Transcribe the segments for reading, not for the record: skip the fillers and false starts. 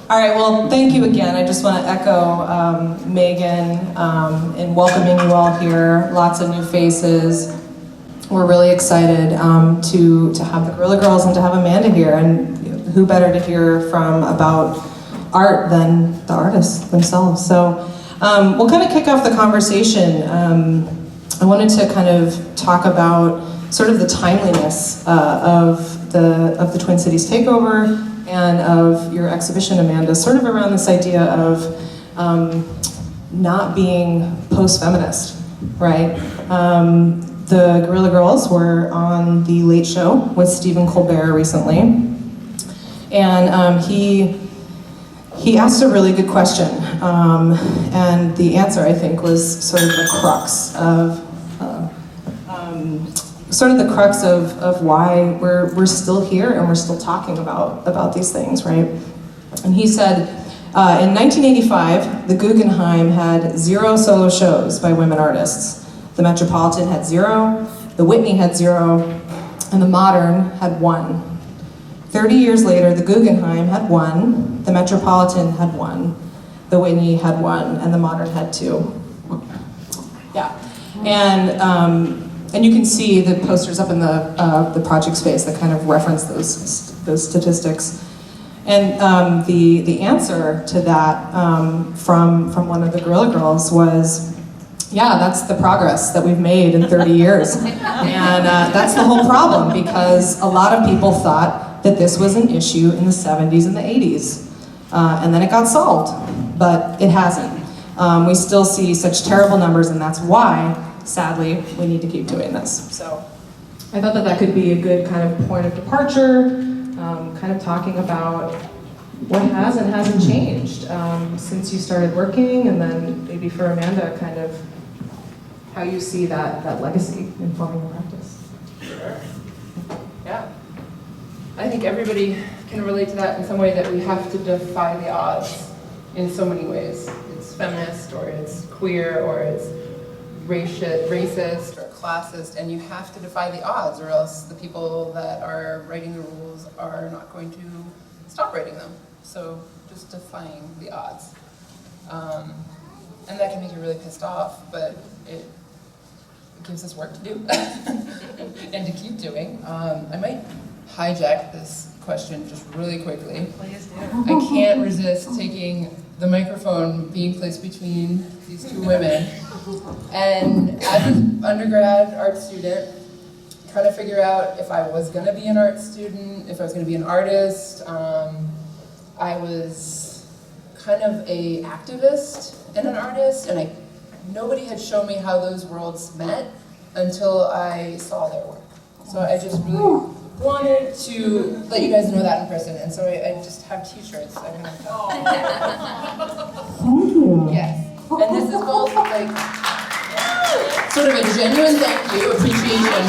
All right, well, thank you again. I just want to echo Megan in welcoming you all here. Lots of new faces. We're really excited to have the Guerrilla Girls and to have Amanda here. And who better to hear from about art than the artists themselves. So we'll kind of kick off the conversation. I wanted to kind of talk about sort of the timeliness of the Twin Cities takeover and of your exhibition, Amanda, sort of around this idea of not being post-feminist, right? The Guerrilla Girls were on The Late Show with Stephen Colbert recently, and he asked a really good question, and the answer, I think, was sort of the crux of why we're still here and we're still talking about these things, right? And he said, in 1985, the Guggenheim had 0 solo shows by women artists. The Metropolitan had 0, the Whitney had 0, and the Modern had 1. 30 years later, the Guggenheim had 1, the Metropolitan had 1, the Whitney had 1, and the Modern had 2. Yeah, and you can see the posters up in the project space that kind of reference those statistics. And the answer to that from one of the Guerrilla Girls was, yeah, that's the progress that we've made in 30 years. And that's the whole problem, because a lot of people thought that this was an issue in the 70s and the 80s. And then it got solved, but it hasn't. We still see such terrible numbers, and that's why, sadly, we need to keep doing this. So I thought that could be a good kind of point of departure, kind of talking about what has and hasn't changed since you started working, and then maybe for Amanda, kind of how you see that legacy informing your practice. Sure. Yeah. I think everybody can relate to that in some way, that we have to defy the odds in so many ways. It's feminist, or it's queer, or it's racist or classist, and you have to defy the odds, or else the people that are writing the rules are not going to stop writing them. So just defying the odds. And that can make you really pissed off, but it gives us work to do and to keep doing. I might hijack this question just really quickly. Please do. I can't resist taking the microphone being placed between these two women. And as an undergrad art student, trying to figure out if I was gonna be an art student, if I was gonna be an artist. I was kind of an activist and an artist, and nobody had shown me how those worlds met until I saw their work. So I just really wanted to let you guys know that in person, and so I just have t-shirts. I don't know. Thank you. Yes, and this is both like sort of a genuine thank you, appreciation,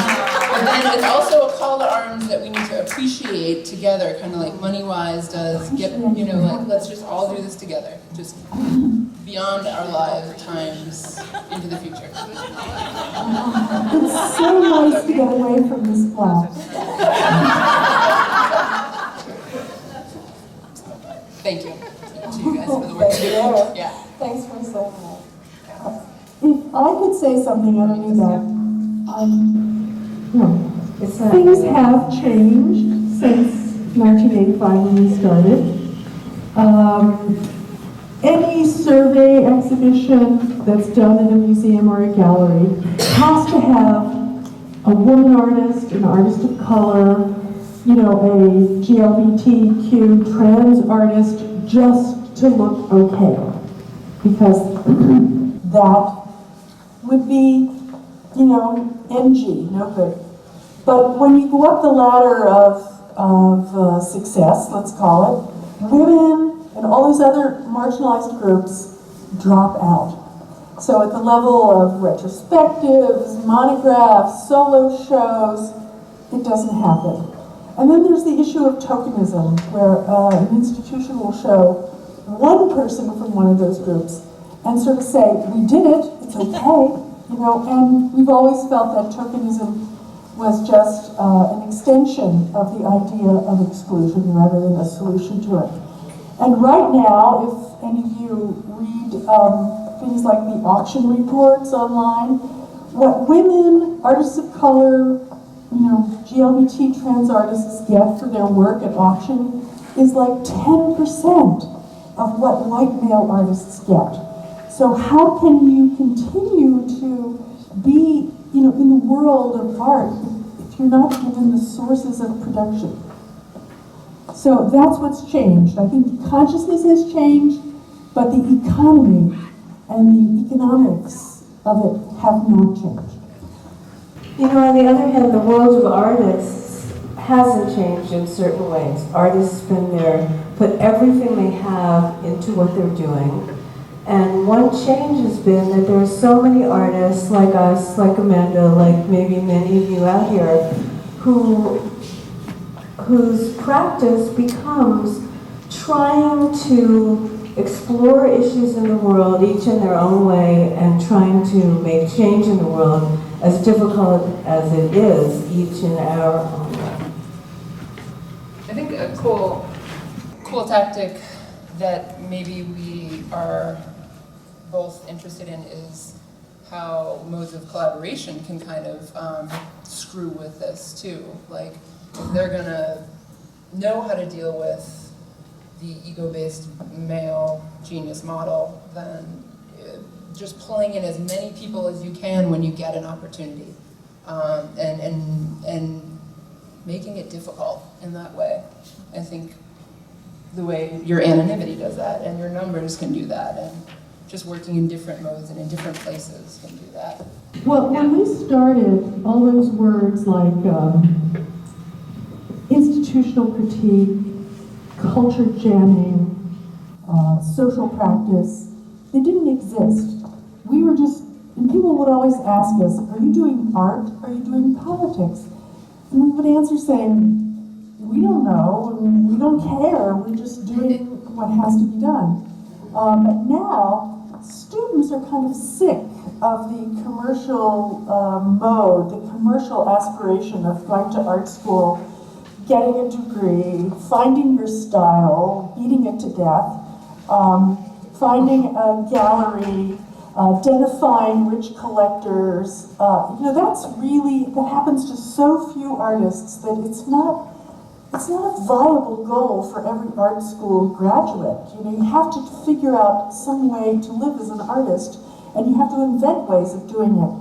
but then it's also a call to arms that we need to appreciate together, kind of like Money-Wise does. Like, let's just all do this together, just beyond our lifetimes into the future. It's so nice to get away from this class. Thank you to you guys for the work you do. Yeah. Thanks for saying that. If I could say something, I don't do that. Things have changed since 1985 when we started. Any survey exhibition that's done in a museum or a gallery has to have a woman artist, an artist of color, a GLBTQ trans artist, just to look okay. Because that would be, NG, no good. But when you go up the ladder of success, let's call it, women and all these other marginalized groups drop out. So at the level of retrospectives, monographs, solo shows, it doesn't happen. And then there's the issue of tokenism, where an institution will show one person from one of those groups and sort of say, we did it, it's okay, and we've always felt that tokenism was just an extension of the idea of exclusion rather than a solution to it. And right now, if any of you read things like the auction reports online, what women, artists of color, GLBT trans artists get for their work at auction is like 10% of what white male artists get. So how can you continue to be, in the world of art if you're not given the sources of production? So that's what's changed. I think consciousness has changed, but the economy and the economics of it have not changed. On the other hand, the world of artists hasn't changed in certain ways. Artists spend put everything they have into what they're doing. And one change has been that there are so many artists like us, like Amanda, like maybe many of you out here, whose practice becomes trying to explore issues in the world, each in their own way, and trying to make change in the world, as difficult as it is, each in our own way. I think a cool tactic that maybe we are both interested in is how modes of collaboration can kind of screw with this too. Like, if they're gonna know how to deal with the ego-based male genius model, then just pulling in as many people as you can when you get an opportunity, and making it difficult in that way. I think the way your anonymity does that, and your numbers can do that, and just working in different modes and in different places can do that. Well, when we started, all those words like institutional critique, culture jamming, social practice, they didn't exist. We were just, and people would always ask us, are you doing art? Are you doing politics? And we would answer saying, we don't know, and we don't care, we're just doing what has to be done. But now, students are kind of sick of the commercial mode, the commercial aspiration of going to art school, getting a degree, finding your style, beating it to death, finding a gallery, identifying rich collectors. That happens to so few artists that it's not a viable goal for every art school graduate. You have to figure out some way to live as an artist, and you have to invent ways of doing it.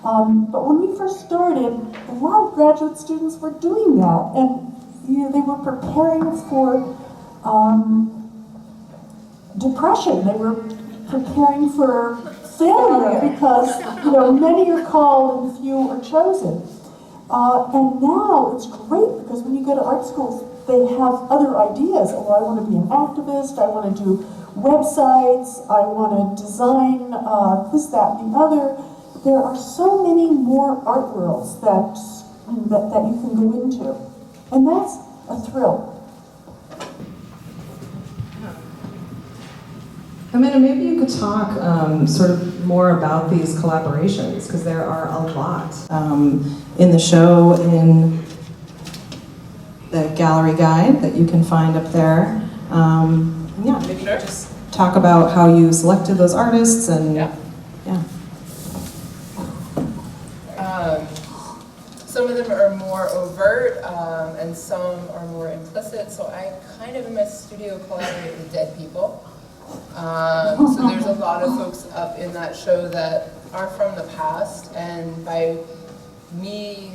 But when we first started, a lot of graduate students were doing that, and they were preparing for depression. They were preparing for failure because many are called and few are chosen. And now it's great because when you go to art schools, they have other ideas. Oh, I want to be an activist, I want to do websites, I want to design this, that, and the other. There are so many more art worlds that you can go into. And that's a thrill. Amanda, maybe you could talk sort of more about these collaborations, because there are a lot in the show, in the gallery guide that you can find up there. Maybe you could just talk about how you selected those artists and Some of them are more overt, and some are more implicit. So I kind of in my studio collaborate with dead people. So there's a lot of folks up in that show that are from the past, and by me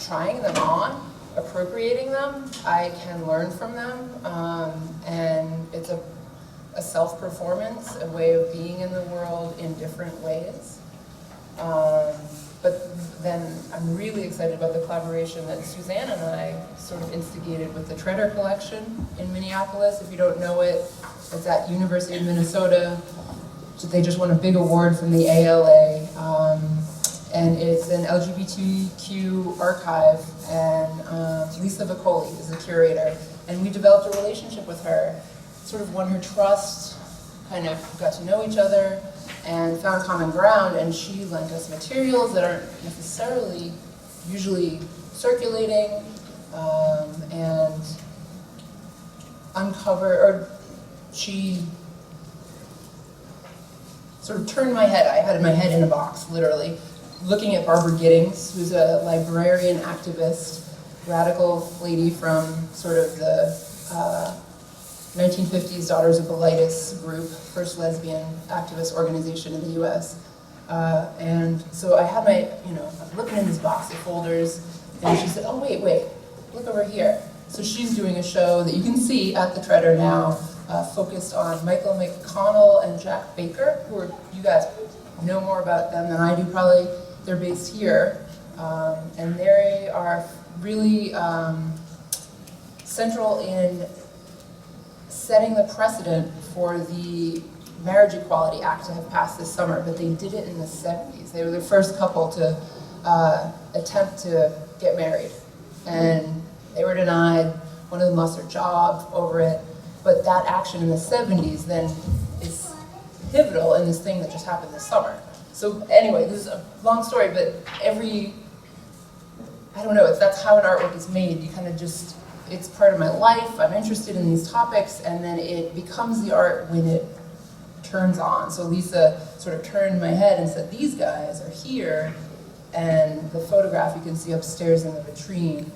trying them on, appropriating them, I can learn from them, and it's a self-performance, a way of being in the world in different ways. But then I'm really excited about the collaboration that Susannah and I sort of instigated with the Treader collection in Minneapolis. If you don't know it, it's at University of Minnesota. They just won a big award from the ALA. And it's an LGBTQ archive, and Lisa Vicoli is the curator. And we developed a relationship with her, sort of won her trust, kind of got to know each other, and found common ground, and she lent us materials that aren't necessarily usually circulating, and she sort of turned my head. I had my head in a box, literally, looking at Barbara Giddings, who's a librarian activist, radical lady from sort of the 1950s Daughters of Bilitis group, first lesbian activist organization in the US. And so I had I'm looking in this box of folders, and she said, oh, wait, look over here. So she's doing a show that you can see at the Treader now, focused on Michael McConnell and Jack Baker, who are, you guys know more about them than I do probably. They're based here, and they are really central in setting the precedent for the Marriage Equality Act to have passed this summer, but they did it in the 70s. They were the first couple to attempt to get married, and they were denied. One of them lost their job over it, but that action in the 70s then is pivotal in this thing that just happened this summer. So anyway, this is a long story, but I don't know, that's how an artwork is made. You kind of just, it's part of my life, I'm interested in these topics, and then it becomes the art when it turns on. So Lisa sort of turned my head and said, these guys are here, and the photograph you can see upstairs in the vitrine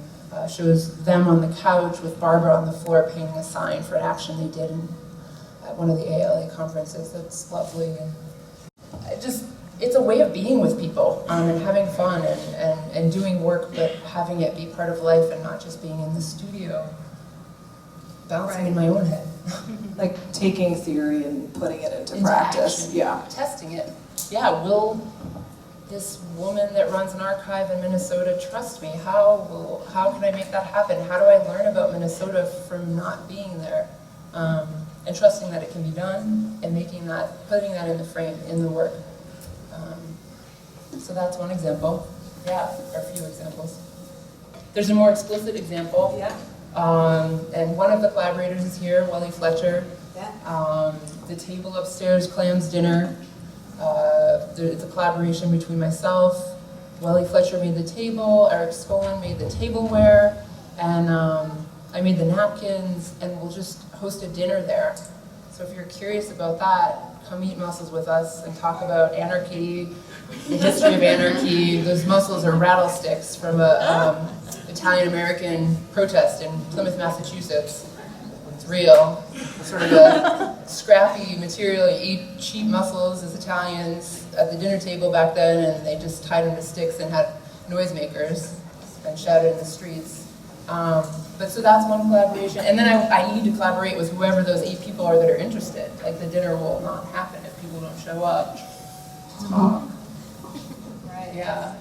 shows them on the couch with Barbara on the floor painting a sign for an action they did at one of the ALA conferences. That's lovely. And it's a way of being with people and having fun and doing work, but having it be part of life and not just being in the studio, bouncing in my own head. Like taking theory and putting it into practice. Action. Yeah. Testing it. Yeah, will this woman that runs an archive in Minnesota trust me? How can I make that happen? How do I learn about Minnesota from not being there? And trusting that it can be done and putting that in the frame, in the work. So that's one example. Yeah, or a few examples. There's a more explicit example. Yeah. And one of the collaborators is here, Welly Fletcher. Yeah. The table upstairs, Clams Dinner. It's a collaboration between myself, Welly Fletcher made the table, Eric Skolin made the tableware, and I made the napkins, and we'll just host a dinner there. So if you're curious about that, come eat mussels with us and talk about anarchy, the history of anarchy. Those mussels are rattlesticks from a Italian-American protest in Plymouth, Massachusetts. It's real. It's sort of a scrappy material. You eat cheap mussels as Italians at the dinner table back then, and they just tied them to sticks and had noisemakers and shouted in the streets. But so that's one collaboration. And then I need to collaborate with whoever those 8 people are that are interested. Like the dinner will not happen if people don't show up. Talk. Right. Yeah.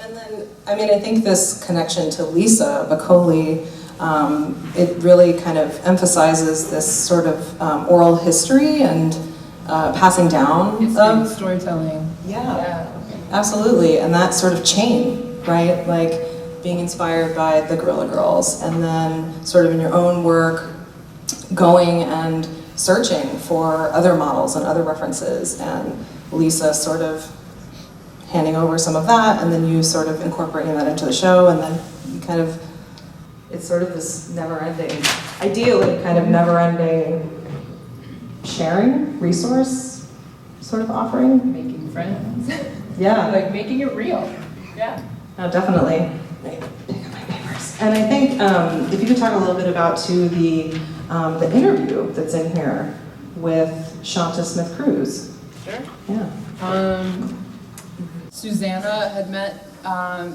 And then, I mean, I think this connection to Lisa Bacoli, it really kind of emphasizes this sort of oral history and passing down History, storytelling. Yeah, absolutely. And that sort of chain, right? Like being inspired by the Guerrilla Girls, and then sort of in your own work, going and searching for other models and other references, and Lisa sort of handing over some of that, and then you sort of incorporating that into the show, and then you kind of, it's sort of this never-ending, ideally kind of never-ending sharing, resource sort of offering. Making friends. Yeah. Like making it real. Yeah. No, definitely. Pick up my papers. And I think if you could talk a little bit about too the interview that's in here with Shanta Smith-Cruz. Sure. Yeah. Susannah had met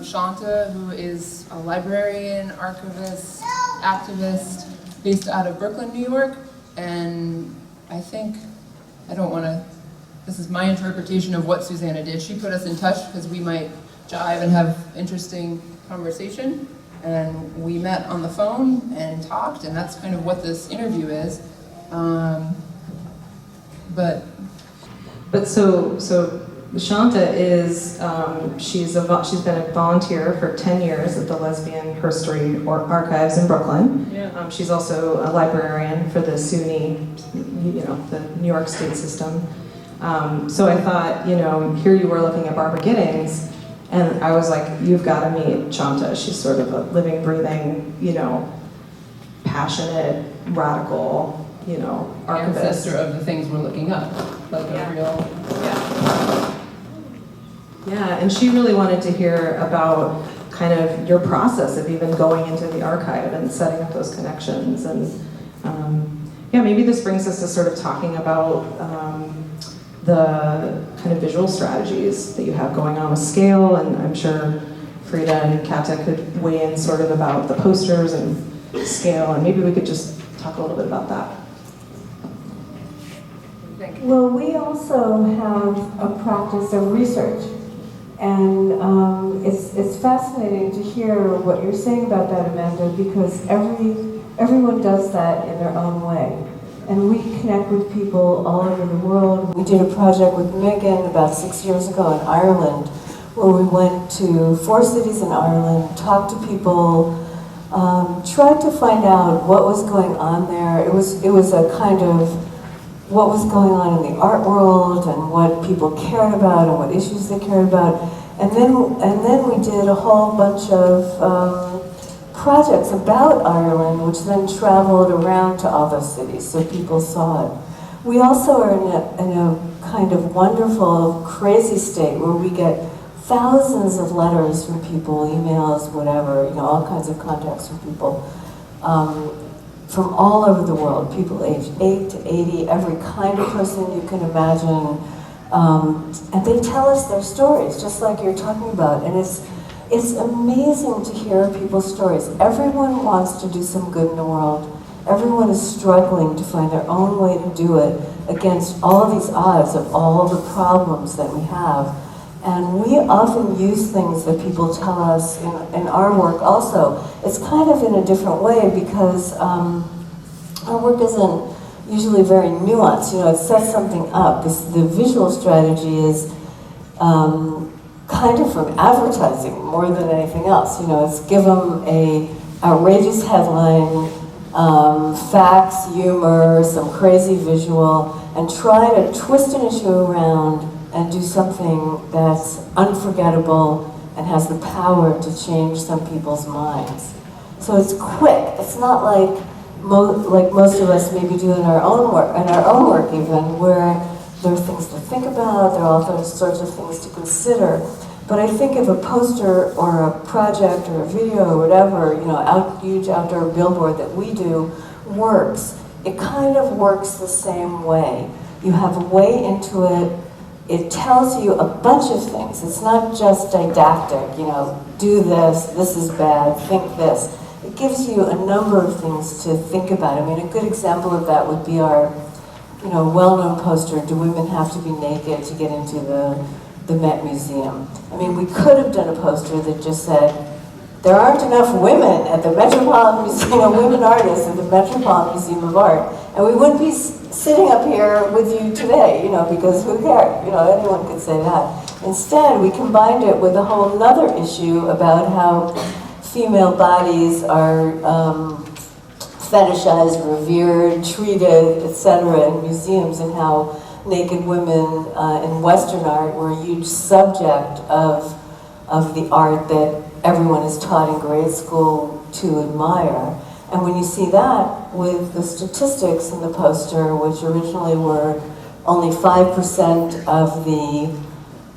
Shanta, who is a librarian, archivist, activist, based out of Brooklyn, New York. And I think, this is my interpretation of what Susannah did. She put us in touch because we might jive and have interesting conversation. And we met on the phone and talked, and that's kind of what this interview is. But so Shanta is, she's been a volunteer for 10 years at the Lesbian History Archives in Brooklyn. Yeah. She's also a librarian for the SUNY, the New York State system. So I thought, here you were looking at Barbara Giddings, and I was like, you've got to meet Shanta. She's sort of a living, breathing, passionate, radical, archivist. Ancestor of the things we're looking up, like a real. Yeah, and she really wanted to hear about kind of your process of even going into the archive and setting up those connections. And maybe this brings us to sort of talking about the kind of visual strategies that you have going on with scale, and I'm sure Frida and Kata could weigh in sort of about the posters and scale, and maybe we could just talk a little bit about that. Well, we also have a practice of research, and it's fascinating to hear what you're saying about that, Amanda, because everyone does that in their own way. And we connect with people all over the world. We did a project with Megan about 6 years ago in Ireland, where we went to 4 cities in Ireland, talked to people, tried to find out what was going on there. It was a kind of what was going on in the art world and what people cared about and what issues they cared about. And then we did a whole bunch of projects about Ireland, which then traveled around to all those cities, so people saw it. We also are in a kind of wonderful, crazy state where we get thousands of letters from people, emails, whatever, all kinds of contacts from people from all over the world, people aged 8 to 80, every kind of person you can imagine. And they tell us their stories, just like you're talking about, and it's amazing to hear people's stories. Everyone wants to do some good in the world. Everyone is struggling to find their own way to do it against all of these odds of all of the problems that we have. And we often use things that people tell us in our work also. It's kind of in a different way because our work isn't usually very nuanced. It sets something up. The visual strategy is kind of from advertising more than anything else. It's give them a outrageous headline, facts, humor, some crazy visual, and try to twist an issue around and do something that's unforgettable and has the power to change some people's minds. So it's quick. It's not like most of us maybe do in our own work even, where there are things to think about, there are all sorts of things to consider. But I think if a poster or a project or a video or whatever, huge outdoor billboard that we do works, it kind of works the same way. You have a way into it. It tells you a bunch of things. It's not just didactic, do this, this is bad, think this. It gives you a number of things to think about. I mean, a good example of that would be our, well-known poster, Do Women Have to Be Naked to Get into the Met Museum? I mean, we could have done a poster that just said, there aren't enough women at the Metropolitan Museum, women artists at the Metropolitan Museum of Art, and we wouldn't be sitting up here with you today, because who cares? Anyone could say that. Instead, we combined it with a whole nother issue about how female bodies are fetishized, revered, treated, etc. in museums, and how naked women in Western art were a huge subject of the art that everyone is taught in grade school to admire. And when you see that with the statistics in the poster, which originally were only 5% of the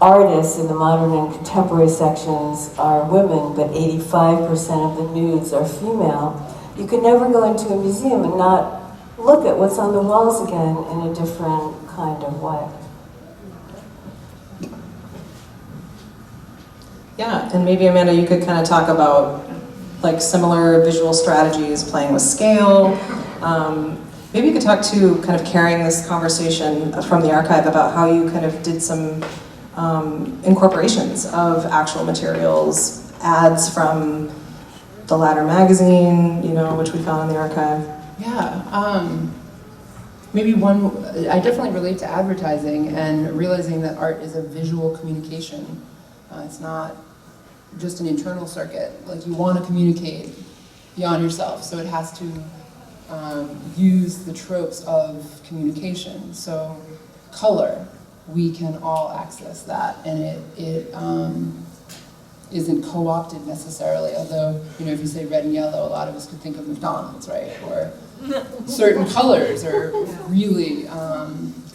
artists in the modern and contemporary sections are women, but 85% of the nudes are female, you could never go into a museum and not look at what's on the walls again in a different kind of way. Yeah, and maybe Amanda, you could kind of talk about similar visual strategies, playing with scale. Maybe you could talk to kind of carrying this conversation from the archive about how you kind of did some incorporations of actual materials, ads from the Ladder magazine, which we found in the archive. Yeah, maybe I definitely relate to advertising and realizing that art is a visual communication. It's not just an internal circuit. You want to communicate beyond yourself, so it has to use the tropes of communication. So color, we can all access that, and isn't co-opted necessarily, although, if you say red and yellow, a lot of us could think of McDonald's, right? Or certain colors are really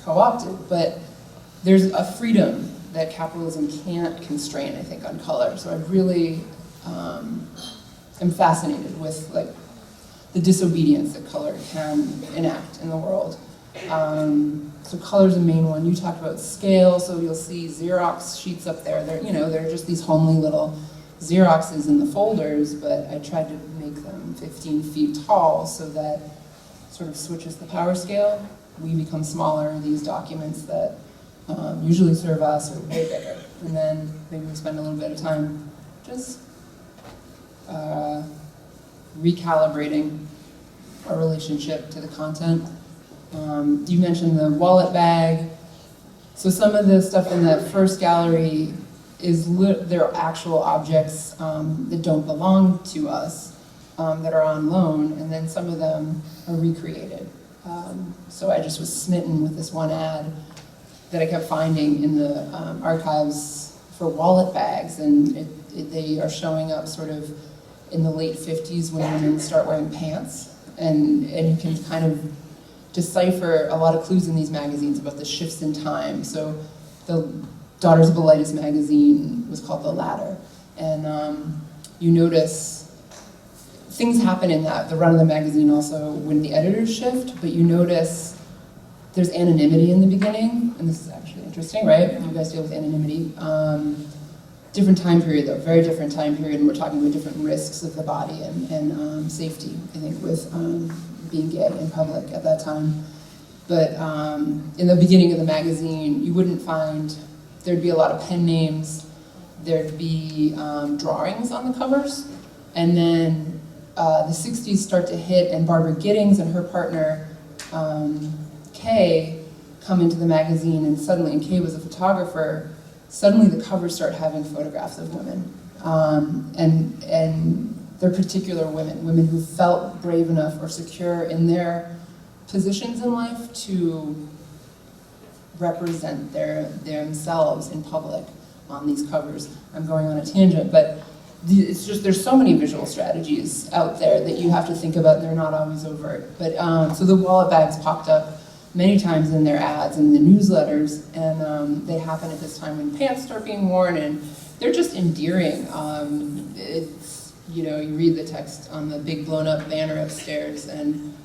co-opted, but there's a freedom that capitalism can't constrain, I think, on color. So I really am fascinated with like the disobedience that color can enact in the world. So color's the main one. You talked about scale, so you'll see Xerox sheets up there. They're just these homely little Xeroxes in the folders, but I tried to make them 15 feet tall so that sort of switches the power scale. We become smaller, these documents that usually serve us are way bigger. And then maybe we spend a little bit of time just recalibrating our relationship to the content. You mentioned the wallet bag. So some of the stuff in the first gallery is they're actual objects that don't belong to us, that are on loan, and then some of them are recreated. So I just was smitten with this one ad that I kept finding in the archives for wallet bags, and they are showing up sort of in the late 50s when women start wearing pants, and you can kind of decipher a lot of clues in these magazines about the shifts in time. So the Daughters of Bilitis magazine was called The Ladder, and you notice things happen in the run of the magazine also when the editors shift, but you notice there's anonymity in the beginning, and this is actually interesting, right? You guys deal with anonymity. Different time period though, very different time period, and we're talking about different risks of the body and safety, I think, with being gay in public at that time. But in the beginning of the magazine, you wouldn't find, there'd be a lot of pen names, there'd be drawings on the covers, and then the 60s start to hit, and Barbara Giddings and her partner, Kay, come into the magazine, and suddenly, and Kay was a photographer, suddenly the covers start having photographs of women. And they're particular women who felt brave enough or secure in their positions in life to represent themselves in public on these covers. I'm going on a tangent, but it's just, there's so many visual strategies out there that you have to think about, and they're not always overt. But so the wallet bags popped up many times in their ads and the newsletters, and they happen at this time when pants start being worn, and they're just endearing. It's, you read the text on the big blown up banner upstairs, and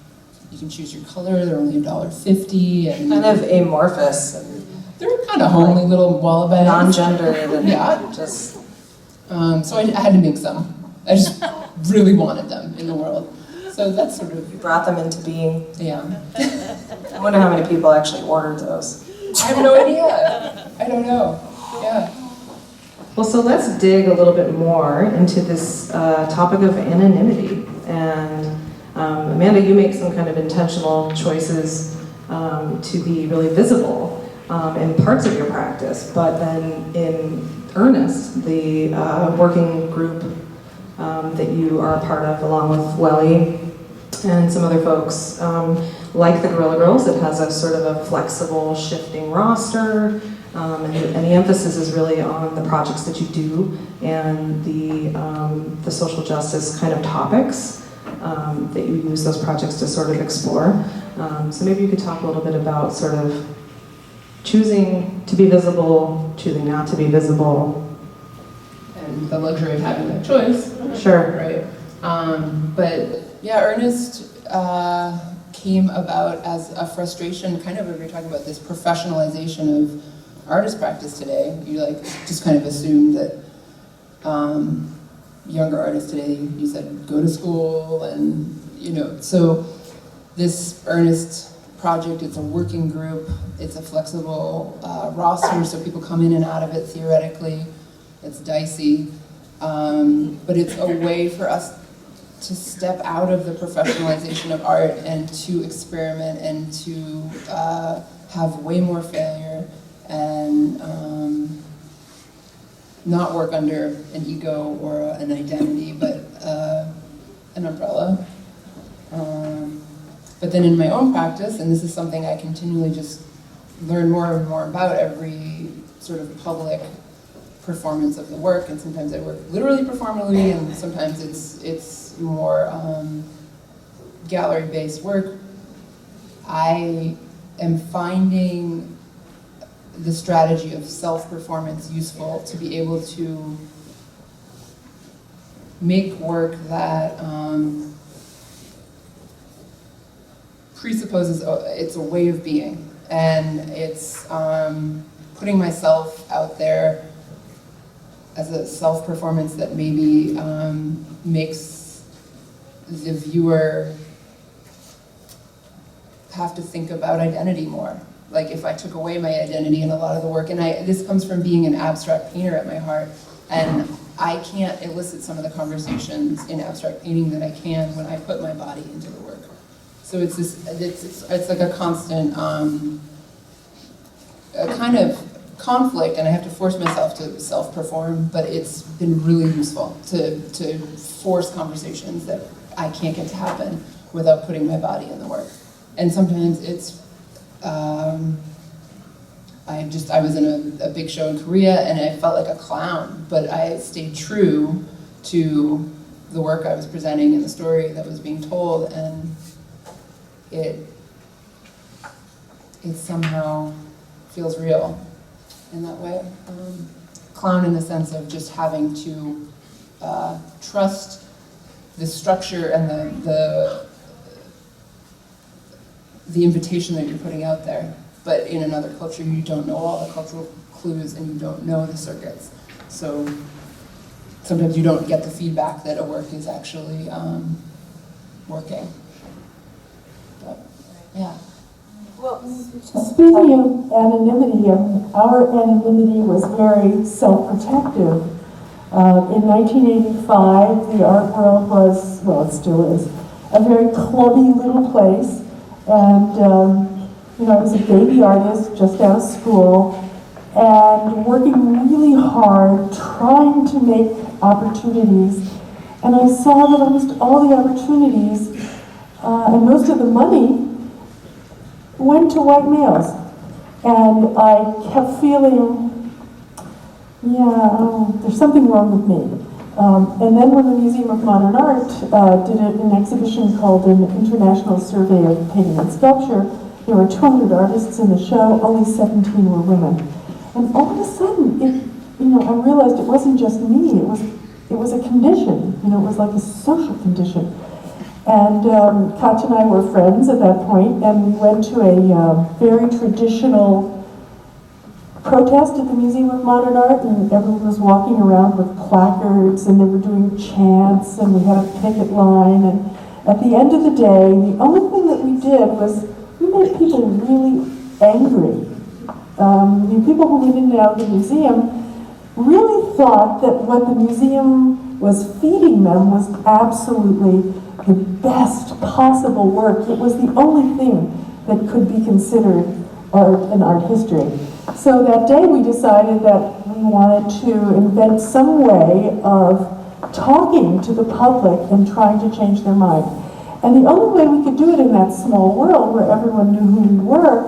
you can choose your color. They're only $1.50, and Kind of amorphous and they're kind of homely little wallet bags. non-gendered and Yeah. just. So I had to make some. I just really wanted them in the world. So that's sort of, You brought them into being. yeah. I wonder how many people actually ordered those. I have no idea. I don't know. Yeah. Well, so let's dig a little bit more into this topic of anonymity. And Amanda, you make some kind of intentional choices to be really visible in parts of your practice, but then in earnest, the working group that you are a part of, along with Welly and some other folks, like the Guerrilla Girls, it has a sort of a flexible, shifting roster, and the emphasis is really on the projects that you do and the social justice kind of topics that you use those projects to sort of explore. So maybe you could talk a little bit about sort of choosing to be visible, choosing not to be visible. And the luxury of having that choice. Sure. Right. But yeah, Ernest came about as a frustration, kind of, if you're talking about this professionalization of artist practice today. You just kind of assumed that younger artists today, you said go to school, and so this Ernest project, it's a working group, it's a flexible roster, so people come in and out of it theoretically. It's dicey, but it's a way for us to step out of the professionalization of art and to experiment and to have way more failure and not work under an ego or an identity, but an umbrella. But then in my own practice, and this is something I continually just learn more and more about every sort of public performance of the work, and sometimes I work literally performatively, and sometimes it's more gallery-based work. I am finding the strategy of self-performance useful to be able to make work that presupposes it's a way of being, and it's putting myself out there as a self-performance that maybe makes the viewer have to think about identity more. Like if I took away my identity in a lot of the work, and this comes from being an abstract painter at my heart, and I can't elicit some of the conversations in abstract painting that I can when I put my body into the work. So it's like a constant a kind of conflict, and I have to force myself to self-perform, but it's been really useful to force conversations that I can't get to happen without putting my body in the work. And sometimes it's, I was in a big show in Korea, and I felt like a clown, but I stayed true to the work I was presenting and the story that was being told, and it somehow feels real in that way. Clown in the sense of just having to trust the structure and the invitation that you're putting out there. But in another culture, you don't know all the cultural clues, and you don't know the circuits. So sometimes you don't get the feedback that a work is actually working. But, yeah. Well, speaking of anonymity, our anonymity was very self-protective. In 1985, the art world was, well, it still is, a very clubby little place. And, I was a baby artist just out of school and working really hard, trying to make opportunities. And I saw that almost all the opportunities and most of the money went to white males. And I kept feeling, there's something wrong with me. And then when the Museum of Modern Art did an exhibition called an International Survey of Painting and Sculpture, there were 200 artists in the show, only 17 were women. And all of a sudden, I realized it wasn't just me, it was a condition, it was like a social condition. And Katja and I were friends at that point, and we went to a very traditional protest at the Museum of Modern Art, and everyone was walking around with placards, and they were doing chants, and we had a picket line, and at the end of the day, the only thing that we did was we made people really angry. The people who went in and out of the museum really thought that what the museum was feeding them was absolutely the best possible work. It was the only thing that could be considered an art history. So that day we decided that we wanted to invent some way of talking to the public and trying to change their mind. And the only way we could do it in that small world where everyone knew who we were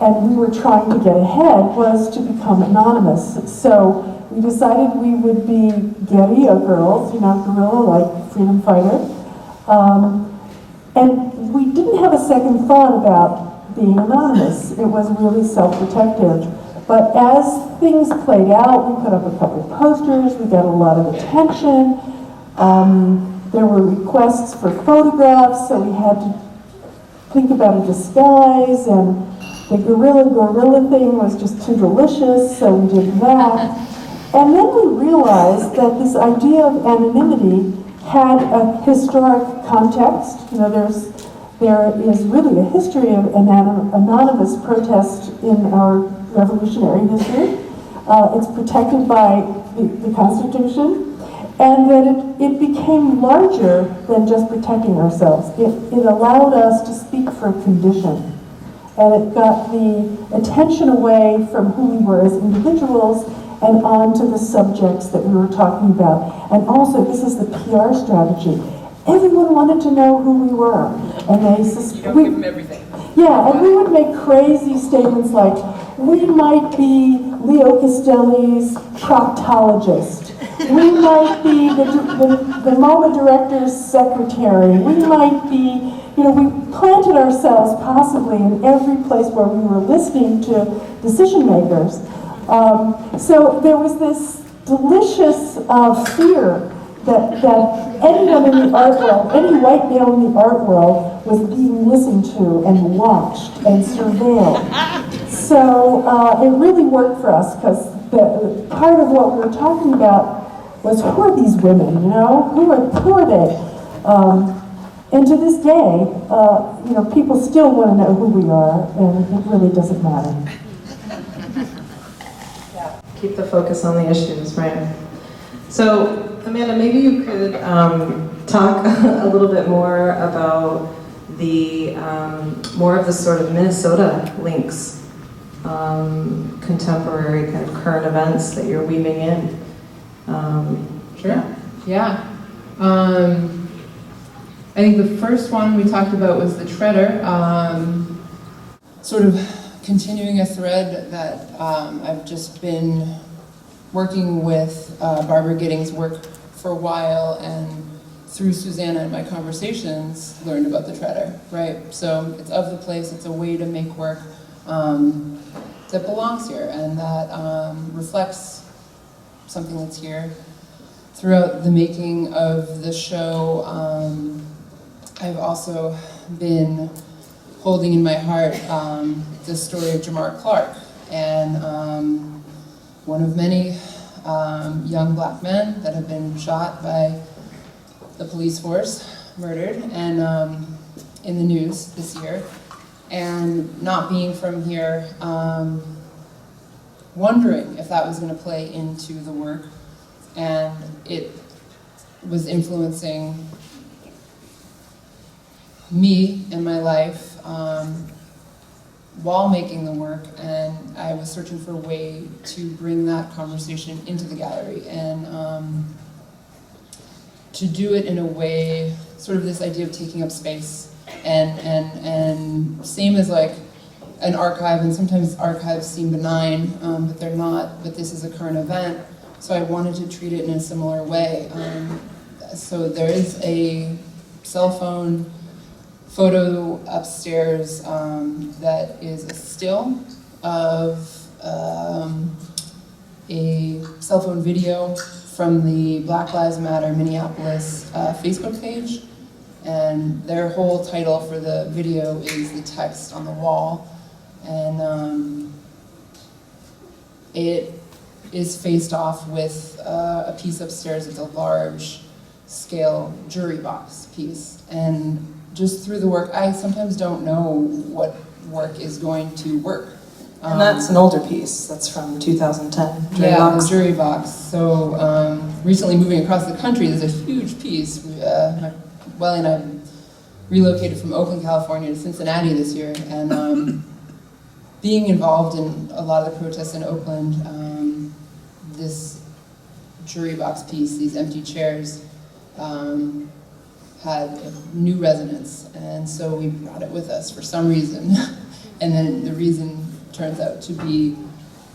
and we were trying to get ahead was to become anonymous. So we decided we would be Guerrilla Girls, guerrilla like freedom fighter. And we didn't have a second thought about being anonymous. It was really self-protective. But as things played out, we put up a couple of posters, we got a lot of attention. There were requests for photographs, so we had to think about a disguise, and the gorilla thing was just too delicious, so we did that. And then we realized that this idea of anonymity had a historic context. There is really a history of anonymous protest in our revolutionary history. It's protected by the Constitution, and that it became larger than just protecting ourselves. It allowed us to speak for a condition, and it got the attention away from who we were as individuals and onto the subjects that we were talking about. And also, this is the PR strategy. Everyone wanted to know who we were, and You don't give them everything. Yeah, and we would make crazy statements like, we might be Leo Castelli's proctologist. We might be the MoMA director's secretary. We might be, you know, we planted ourselves possibly in every place where we were listening to decision makers. So there was this delicious fear that anyone in the art world, any white male in the art world was being listened to and watched and surveilled. So it really worked for us because part of what we were talking about was, who are these women, you know? Who are they? And to this day, you know, people still want to know who we are, and it really doesn't matter. Yeah, keep the focus on the issues, right? So, Amanda, maybe you could talk a little bit more about the more of the sort of Minnesota links, contemporary kind of current events that you're weaving in. Sure. Yeah. I think the first one we talked about was the Treader, sort of continuing a thread that I've just been working with Barbara Giddings' work for a while, and through Susannah and my conversations learned about the Treader, right? So it's of the place, it's a way to make work that belongs here and that reflects something that's here. Throughout the making of the show, I've also been holding in my heart the story of Jamar Clark, and one of many young black men that have been shot by the police force, murdered, and in the news this year. And not being from here, wondering if that was going to play into the work, and it was influencing me and my life while making the work, and I was searching for a way to bring that conversation into the gallery and to do it in a way, sort of this idea of taking up space, and same as like an archive, and sometimes archives seem benign, but they're not, but this is a current event, so I wanted to treat it in a similar way. So there is a cell phone photo upstairs that is a still of a cell phone video from the Black Lives Matter Minneapolis Facebook page, and their whole title for the video is the text on the wall, and it is faced off with a piece upstairs that's a large scale jury box piece. And just through the work, I sometimes don't know what work is going to work. And that's an older piece. That's from 2010. Jury Yeah, box. the jury box. So recently moving across the country, there's a huge piece. Welly and I relocated from Oakland, California to Cincinnati this year, and being involved in a lot of the protests in Oakland, this jury box piece, these empty chairs, had a new resonance, and so we brought it with us for some reason. And then the reason turns out to be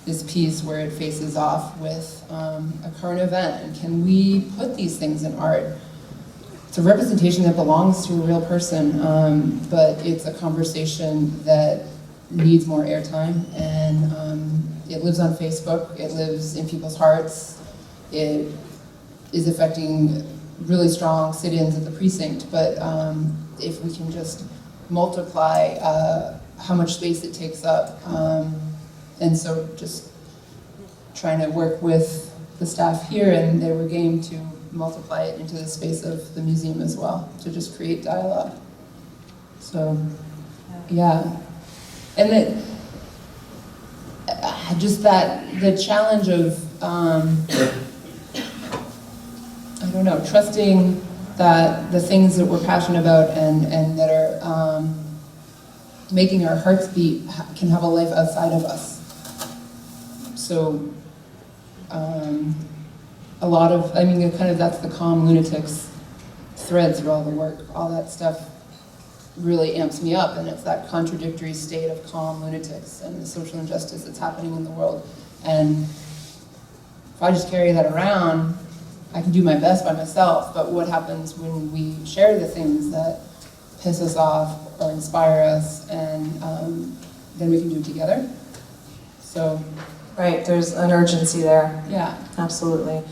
this piece where it faces off with a current event. And can we put these things in art? It's a representation that belongs to a real person, but it's a conversation that needs more airtime, and it lives on Facebook, it lives in people's hearts, it is affecting really strong sit-ins at the precinct, but if we can just multiply how much space it takes up, and so just trying to work with the staff here, and they were game to multiply it into the space of the museum as well, to just create dialogue. So, yeah. And that, just that, the challenge of, I don't know, trusting that the things that we're passionate about and that are making our hearts beat can have a life outside of us. So, a lot of, I mean, kind of that's the Lunatics thread through all the work, all that stuff really amps me up, and it's that contradictory state of calm lunatics and the social injustice that's happening in the world. And if I just carry that around, I can do my best by myself, but what happens when we share the things that piss us off or inspire us, and then we can do it together? So, Right, there's an urgency there, yeah. absolutely.